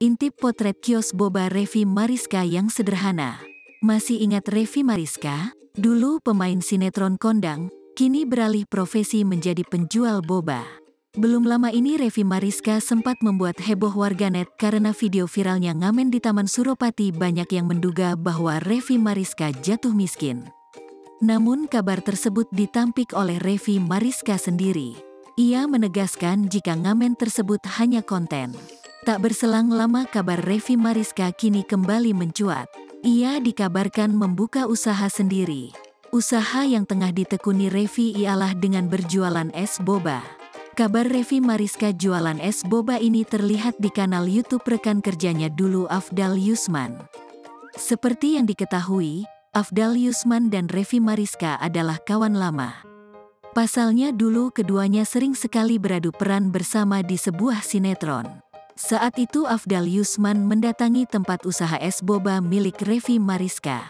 Intip potret kios boba Revi Mariska yang sederhana. Masih ingat Revi Mariska? Dulu pemain sinetron kondang, kini beralih profesi menjadi penjual boba. Belum lama ini Revi Mariska sempat membuat heboh warganet karena video viralnya ngamen di Taman Suropati. Banyak yang menduga bahwa Revi Mariska jatuh miskin. Namun kabar tersebut ditampik oleh Revi Mariska sendiri. Ia menegaskan jika ngamen tersebut hanya konten. Tak berselang lama kabar Revi Mariska kini kembali mencuat. Ia dikabarkan membuka usaha sendiri. Usaha yang tengah ditekuni Revi ialah dengan berjualan es boba. Kabar Revi Mariska jualan es boba ini terlihat di kanal YouTube rekan kerjanya dulu, Afdal Yusman. Seperti yang diketahui, Afdal Yusman dan Revi Mariska adalah kawan lama. Pasalnya dulu keduanya sering sekali beradu peran bersama di sebuah sinetron. Saat itu Afdal Yusman mendatangi tempat usaha es boba milik Revi Mariska.